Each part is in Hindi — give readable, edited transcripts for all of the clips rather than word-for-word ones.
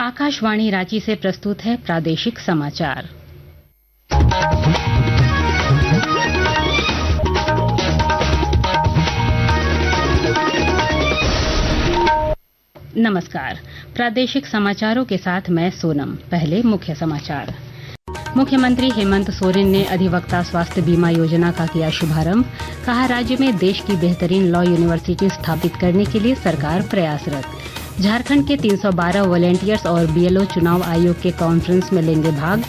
आकाशवाणी रांची से प्रस्तुत है प्रादेशिक समाचार। नमस्कार, प्रादेशिक समाचारों के साथ मैं सोनम। पहले मुख्य समाचार। मुख्यमंत्री हेमंत सोरेन ने अधिवक्ता स्वास्थ्य बीमा योजना का किया शुभारंभ। कहा, राज्य में देश की बेहतरीन लॉ यूनिवर्सिटी स्थापित करने के लिए सरकार प्रयासरत। झारखंड के 312 वॉलंटियर्स और बीएलओ चुनाव आयोग के कॉन्फ्रेंस में लेंगे भाग।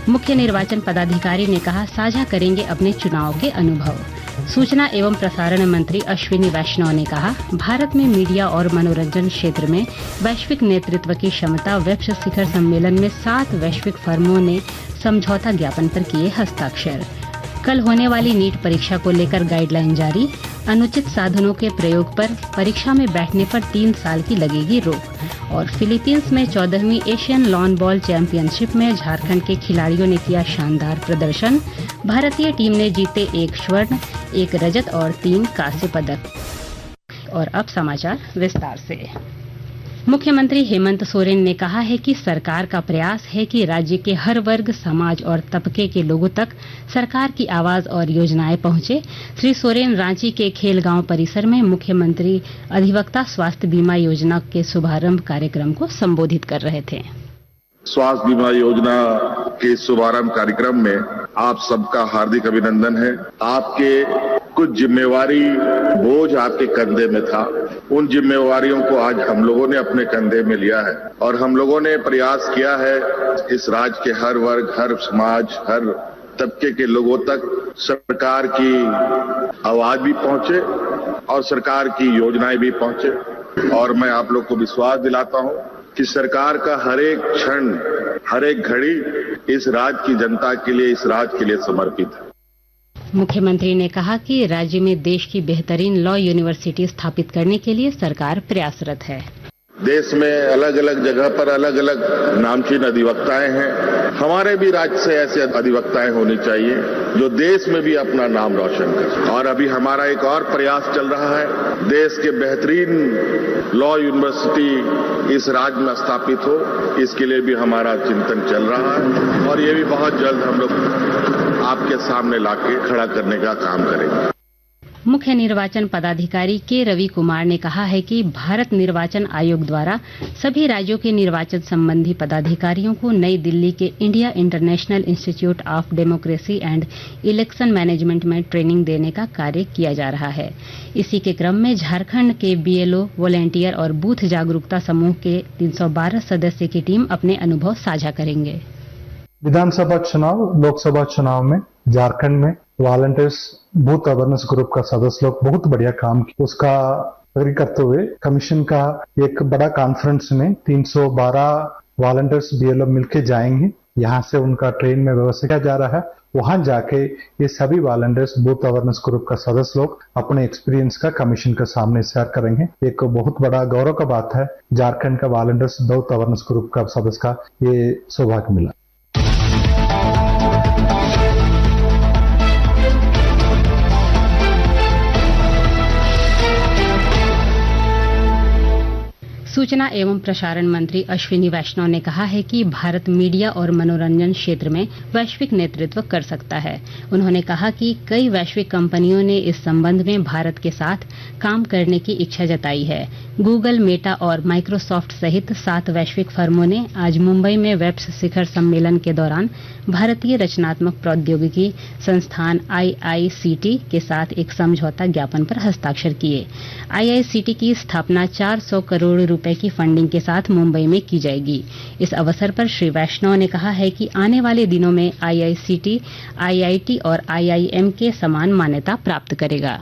मुख्य निर्वाचन पदाधिकारी ने कहा, साझा करेंगे अपने चुनाव के अनुभव। सूचना एवं प्रसारण मंत्री अश्विनी वैष्णव ने कहा, भारत में मीडिया और मनोरंजन क्षेत्र में वैश्विक नेतृत्व की क्षमता। वेब्स शिखर सम्मेलन में 7 वैश्विक फर्मों ने समझौता ज्ञापन पर किए हस्ताक्षर। कल होने वाली नीट परीक्षा को लेकर गाइडलाइन जारी। अनुचित साधनों के प्रयोग पर परीक्षा में बैठने पर 3 साल की लगेगी रोक। और फिलीपींस में 14वीं एशियन लॉन बॉल चैंपियनशिप में झारखंड के खिलाड़ियों ने किया शानदार प्रदर्शन। भारतीय टीम ने जीते 1 स्वर्ण, 1 रजत और 3 कांस्य पदक। और अब समाचार विस्तार से। मुख्यमंत्री हेमंत सोरेन ने कहा है कि सरकार का प्रयास है कि राज्य के हर वर्ग, समाज और तबके के लोगों तक सरकार की आवाज और योजनाएं पहुंचे। श्री सोरेन रांची के खेलगांव परिसर में मुख्यमंत्री अधिवक्ता स्वास्थ्य बीमा योजना के शुभारंभ कार्यक्रम को संबोधित कर रहे थे। स्वास्थ्य बीमा योजना के शुभारंभ कार्यक्रम में आप सबका हार्दिक अभिनंदन है। आपके कुछ जिम्मेवारी बोझ आपके कंधे में था, उन जिम्मेवारियों को आज हम लोगों ने अपने कंधे में लिया है और हम लोगों ने प्रयास किया है इस राज्य के हर वर्ग, हर समाज, हर तबके के लोगों तक सरकार की आवाज भी पहुंचे और सरकार की योजनाएं भी पहुंचे। और मैं आप लोग को विश्वास दिलाता हूं कि सरकार का हर एक क्षण, हर एक घड़ी इस राज्य की जनता के लिए, इस राज्य के लिए समर्पित है। मुख्यमंत्री ने कहा कि राज्य में देश की बेहतरीन लॉ यूनिवर्सिटी स्थापित करने के लिए सरकार प्रयासरत है। देश में अलग अलग जगह पर अलग अलग नामचीन अधिवक्ताएं हैं। हमारे भी राज्य से ऐसे अधिवक्ताएं होनी चाहिए जो देश में भी अपना नाम रोशन करें। और अभी हमारा एक और प्रयास चल रहा है, देश के बेहतरीन लॉ यूनिवर्सिटी इस राज्य में स्थापित हो, इसके लिए भी हमारा चिंतन चल रहा है और ये भी बहुत जल्द हम लोग आपके सामने लाके खड़ा करने का काम करेंगे। मुख्य निर्वाचन पदाधिकारी के रवि कुमार ने कहा है कि भारत निर्वाचन आयोग द्वारा सभी राज्यों के निर्वाचन संबंधी पदाधिकारियों को नई दिल्ली के India international institute of democracy and election management में ट्रेनिंग देने का कार्य किया जा रहा है। इसी के क्रम में झारखंड के बीएलओ, वॉलंटियर और बूथ जागरूकता समूह के 312 सदस्य की टीम अपने अनुभव साझा करेंगे। विधानसभा चुनाव, लोकसभा चुनाव में झारखंड में वॉलंटियर्स बूथ अवेयरनेस ग्रुप का सदस्य लोग बहुत बढ़िया काम किया। उसका अग्री करते हुए कमीशन का एक बड़ा कॉन्फ्रेंस में 312 वॉलंटियर्स बीएलओ मिलके जाएंगे। यहाँ से उनका ट्रेन में व्यवस्था किया जा रहा है। वहां जाके ये सभी वॉलंटियर्स बूथ अवेयरनेस ग्रुप का सदस्य लोग अपने एक्सपीरियंस का कमीशन के सामने शेयर करेंगे। एक बहुत बड़ा गौरव का बात है, झारखंड का वॉलंटियर्स बूथ अवेयरनेस ग्रुप का सदस्य का ये सौभाग्य मिला। सूचना एवं प्रसारण मंत्री अश्विनी वैष्णव ने कहा है कि भारत मीडिया और मनोरंजन क्षेत्र में वैश्विक नेतृत्व कर सकता है। उन्होंने कहा कि कई वैश्विक कंपनियों ने इस संबंध में भारत के साथ काम करने की इच्छा जताई है। गूगल, मेटा और माइक्रोसॉफ्ट सहित 7 वैश्विक फर्मों ने आज मुंबई में वेब्स शिखर सम्मेलन के दौरान भारतीय रचनात्मक प्रौद्योगिकी संस्थान आईआईसीटी के साथ एक समझौता ज्ञापन पर हस्ताक्षर किए। आईआईसीटी की स्थापना 400 करोड़ रुपए की फंडिंग के साथ मुंबई में की जाएगी। इस अवसर पर श्री वैष्णव ने कहा है कि आने वाले दिनों में आईआईसीटी, आईआईटी और आईआईएम के समान मान्यता प्राप्त करेगा।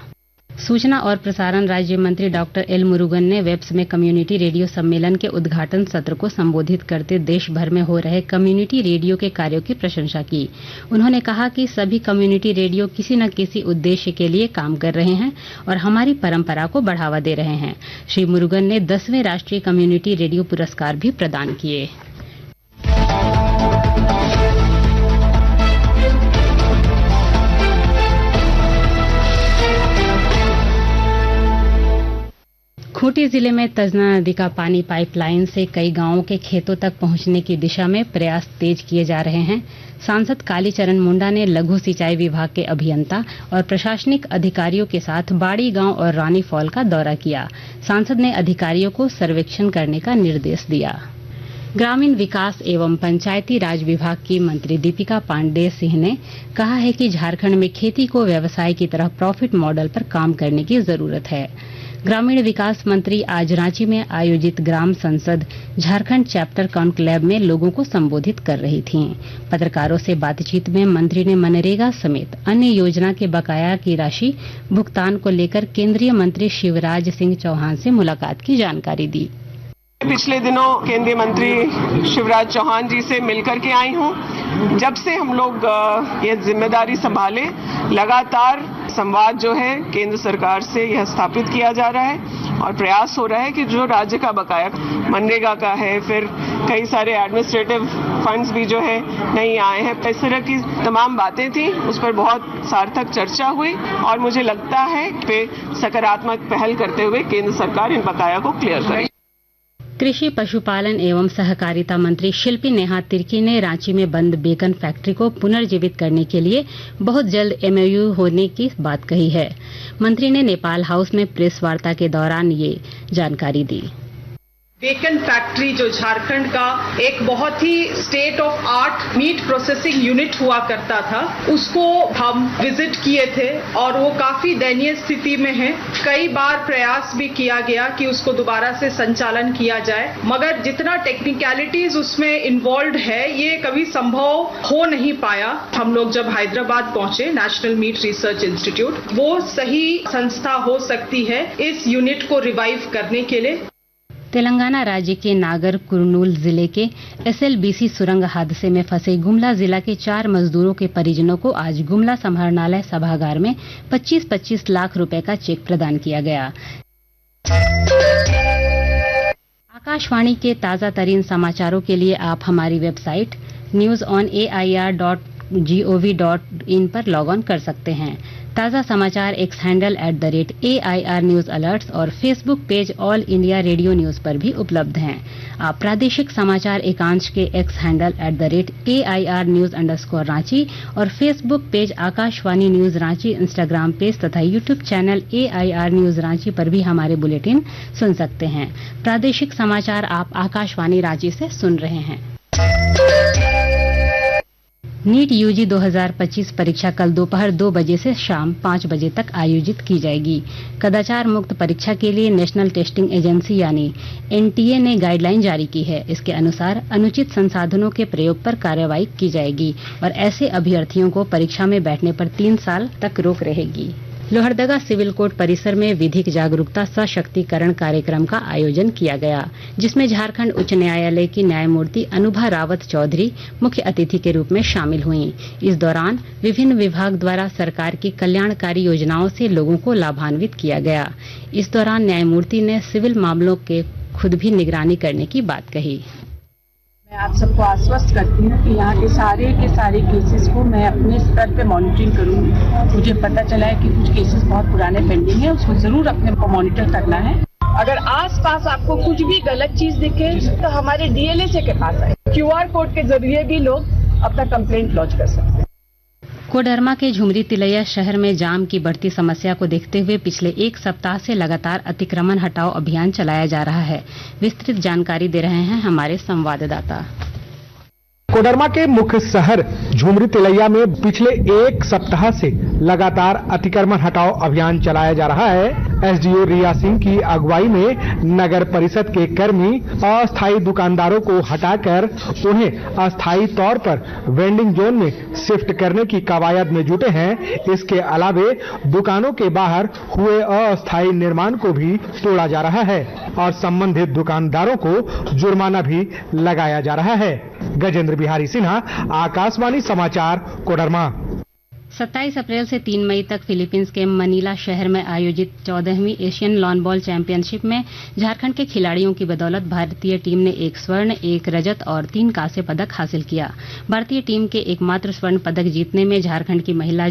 सूचना और प्रसारण राज्य मंत्री डॉक्टर एल मुरुगन ने वेब्स में कम्युनिटी रेडियो सम्मेलन के उद्घाटन सत्र को संबोधित करते देश भर में हो रहे कम्युनिटी रेडियो के कार्यों की प्रशंसा की। उन्होंने कहा कि सभी कम्युनिटी रेडियो किसी न किसी उद्देश्य के लिए काम कर रहे हैं और हमारी परंपरा को बढ़ावा दे रहे हैं। श्री मुरुगन ने 10वें राष्ट्रीय कम्युनिटी रेडियो पुरस्कार भी प्रदान किए। खूंटी जिले में तजना नदी का पानी पाइपलाइन से कई गांवों के खेतों तक पहुंचने की दिशा में प्रयास तेज किए जा रहे हैं। सांसद कालीचरण मुंडा ने लघु सिंचाई विभाग के अभियंता और प्रशासनिक अधिकारियों के साथ बाड़ी गांव और रानी फॉल का दौरा किया। सांसद ने अधिकारियों को सर्वेक्षण करने का निर्देश दिया। ग्रामीण विकास एवं पंचायती राज विभाग की मंत्री दीपिका पांडेय सिंह ने कहा है कि झारखंड में खेती को व्यवसाय की तरह प्रॉफिट मॉडल पर काम करने की जरूरत है। ग्रामीण विकास मंत्री आज रांची में आयोजित ग्राम संसद झारखंड चैप्टर कॉन्क्लेव में लोगों को संबोधित कर रही थीं। पत्रकारों से बातचीत में मंत्री ने मनरेगा समेत अन्य योजना के बकाया की राशि भुगतान को लेकर केंद्रीय मंत्री शिवराज सिंह चौहान से मुलाकात की जानकारी दी। पिछले दिनों केंद्रीय मंत्री शिवराज चौहान जी से मिलकर के आई हूं। जब से हम लोग ये जिम्मेदारी संभाले, लगातार संवाद जो है केंद्र सरकार से यह स्थापित किया जा रहा है और प्रयास हो रहा है कि जो राज्य का बकाया मनरेगा का है, फिर कई सारे एडमिनिस्ट्रेटिव फंड्स भी जो है नहीं आए हैं, इस तरह की तमाम बातें थी, उस पर बहुत सार्थक चर्चा हुई और मुझे लगता है कि सकारात्मक पहल करते हुए केंद्र सरकार इन बकाया को क्लियर करेगी। कृषि पशुपालन एवं सहकारिता मंत्री शिल्पी नेहा तिर्की ने रांची में बंद बेकन फैक्ट्री को पुनर्जीवित करने के लिए बहुत जल्द एमओयू होने की बात कही है। मंत्री ने नेपाल हाउस में प्रेस वार्ता के दौरान ये जानकारी दी। बेकन फैक्ट्री जो झारखंड का एक बहुत ही state of art meat processing unit हुआ करता था, उसको हम विजिट किए थे और वो काफी दयनीय स्थिति में है। कई बार प्रयास भी किया गया कि उसको दोबारा से संचालन किया जाए, मगर जितना टेक्निकलिटीज उसमें इन्वॉल्व है ये कभी संभव हो नहीं पाया। हम लोग जब हैदराबाद पहुंचे, नेशनल मीट रिसर्च इंस्टीट्यूट वो सही संस्था हो सकती है इस यूनिट को रिवाइव करने के लिए। तेलंगाना राज्य के नागर कुरनूल जिले के एसएलबीसी सुरंग हादसे में फंसे गुमला जिला के 4 मजदूरों के परिजनों को आज गुमला समाहरणालय सभागार में 25-25 लाख रुपए का चेक प्रदान किया गया। आकाशवाणी के ताजा तरीन समाचारों के लिए आप हमारी वेबसाइट newsonair.gov.in पर लॉग ऑन कर सकते हैं। ताजा समाचार X handle @AIR news alerts और Facebook page All India Radio News पर भी उपलब्ध हैं। आप प्रादेशिक समाचार एकांश के एक्स हैंडल @AIR न्यूज _ और Facebook page Akashvani news Ranchi, Instagram page तथा YouTube channel AIR news Ranchi पर भी हमारे बुलेटिन सुन सकते हैं। प्रादेशिक समाचार आप आकाशवाणी रांची से सुन रहे हैं। नीट यूजी 2025 परीक्षा कल दोपहर 2 बजे से शाम 5 बजे तक आयोजित की जाएगी। कदाचार मुक्त परीक्षा के लिए नेशनल टेस्टिंग एजेंसी यानी NTA ने गाइडलाइन जारी की है। इसके अनुसार अनुचित संसाधनों के प्रयोग पर कार्रवाई की जाएगी और ऐसे अभ्यर्थियों को परीक्षा में बैठने पर 3 साल तक रोक रहेगी। लोहरदगा सिविल कोर्ट परिसर में विधिक जागरूकता सशक्तिकरण कार्यक्रम का आयोजन किया गया, जिसमें झारखंड उच्च न्यायालय की न्यायमूर्ति अनुभा रावत चौधरी मुख्य अतिथि के रूप में शामिल हुईं। इस दौरान विभिन्न विभाग द्वारा सरकार की कल्याणकारी योजनाओं से लोगों को लाभान्वित किया गया। इस दौरान न्यायमूर्ति ने सिविल मामलों के खुद भी निगरानी करने की बात कही। मैं आप सबको आश्वस्त करती हूँ कि यहाँ के सारे केसेस को मैं अपने स्तर पे मॉनिटरिंग करूँगी। मुझे पता चला है कि कुछ केसेस बहुत पुराने पेंडिंग है, उसको जरूर अपने को मॉनिटर करना है। अगर आसपास आपको कुछ भी गलत चीज दिखे तो हमारे DLSA के पास आए। QR कोड के जरिए भी लोग अपना कंप्लेंट लॉन्च कर सकते हैं। कोडरमा के झुमरी तिलैया शहर में जाम की बढ़ती समस्या को देखते हुए पिछले 1 सप्ताह से लगातार अतिक्रमण हटाओ अभियान चलाया जा रहा है। विस्तृत जानकारी दे रहे हैं हमारे संवाददाता। कोडरमा के मुख्य शहर झुमरी तिलैया में पिछले 1 सप्ताह से लगातार अतिक्रमण हटाओ अभियान चलाया जा रहा है। SDO रिया सिंह की अगुवाई में नगर परिषद के कर्मी अस्थायी दुकानदारों को हटाकर उन्हें अस्थायी तौर पर वेंडिंग जोन में शिफ्ट करने की कवायद में जुटे हैं। इसके अलावे दुकानों के बाहर हुए अस्थायी निर्माण को भी तोड़ा जा रहा है और संबंधित दुकानदारों को जुर्माना भी लगाया जा रहा है। गजेंद्र बिहारी सिन्हा, आकाशवाणी समाचार, कोडरमा। 27 अप्रैल से 3 मई तक फिलीपींस के मनीला शहर में आयोजित 14वीं एशियन लॉन बॉल चैंपियनशिप में झारखंड के खिलाड़ियों की बदौलत भारतीय टीम ने 1 स्वर्ण, 1 रजत और 3 कांस्य पदक हासिल किया। भारतीय टीम के एकमात्र स्वर्ण पदक जीतने में झारखंड की महिला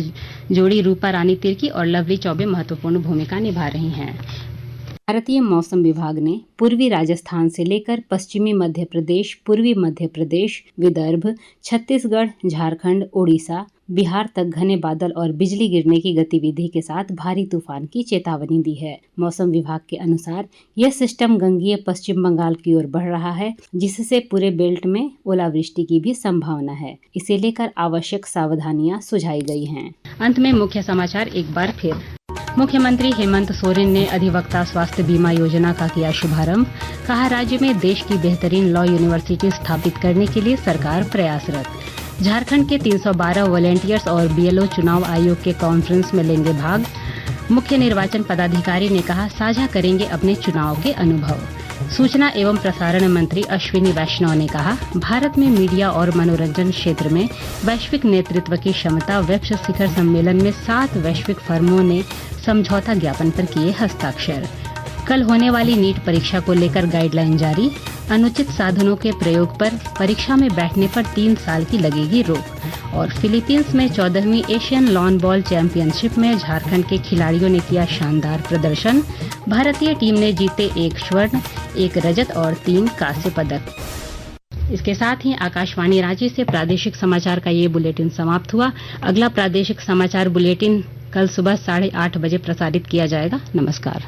जोड़ी रूपा रानी तिर्की और लवली चौबे महत्वपूर्ण भूमिका निभा रही हैं। भारतीय मौसम विभाग ने पूर्वी राजस्थान से लेकर पश्चिमी मध्य प्रदेश, पूर्वी मध्य प्रदेश, विदर्भ, छत्तीसगढ़, झारखंड, ओडिशा, बिहार तक घने बादल और बिजली गिरने की गतिविधि के साथ भारी तूफान की चेतावनी दी है। मौसम विभाग के अनुसार यह सिस्टम गंगीय पश्चिम बंगाल की ओर बढ़ रहा है, जिससे पूरे बेल्ट में ओलावृष्टि की भी संभावना है। इसे लेकर आवश्यक सावधानियां सुझाई गई हैं। अंत में मुख्य समाचार एक बार फिर। मुख्यमंत्री हेमंत सोरेन ने अधिवक्ता स्वास्थ्य बीमा योजना का किया शुभारंभ। कहा, राज्य में देश की बेहतरीन लॉ यूनिवर्सिटी स्थापित करने के लिए सरकार प्रयासरत। झारखंड के 312 वॉलेंटियर्स और बीएलओ चुनाव आयोग के कॉन्फ्रेंस में लेंगे भाग। मुख्य निर्वाचन पदाधिकारी ने कहा, साझा करेंगे अपने चुनाव के अनुभव। सूचना एवं प्रसारण मंत्री अश्विनी वैष्णव ने कहा, भारत में मीडिया और मनोरंजन क्षेत्र में वैश्विक नेतृत्व की क्षमता। वेब्स शिखर सम्मेलन में 7 वैश्विक फर्मों ने समझौता ज्ञापन पर किए हस्ताक्षर। कल होने वाली नीट परीक्षा को लेकर गाइडलाइन जारी। अनुचित साधनों के प्रयोग पर परीक्षा में बैठने पर 3 साल की लगेगी रोक। और फिलीपींस में 14वीं एशियन लॉन बॉल चैंपियनशिप में झारखंड के खिलाड़ियों ने किया शानदार प्रदर्शन। भारतीय टीम ने जीते 1 स्वर्ण, 1 रजत और 3 कांस्य पदक। इसके साथ ही आकाशवाणी रांची से प्रादेशिक समाचार का ये बुलेटिन समाप्त हुआ। अगला प्रादेशिक समाचार बुलेटिन कल सुबह 8:30 बजे प्रसारित किया जाएगा। नमस्कार।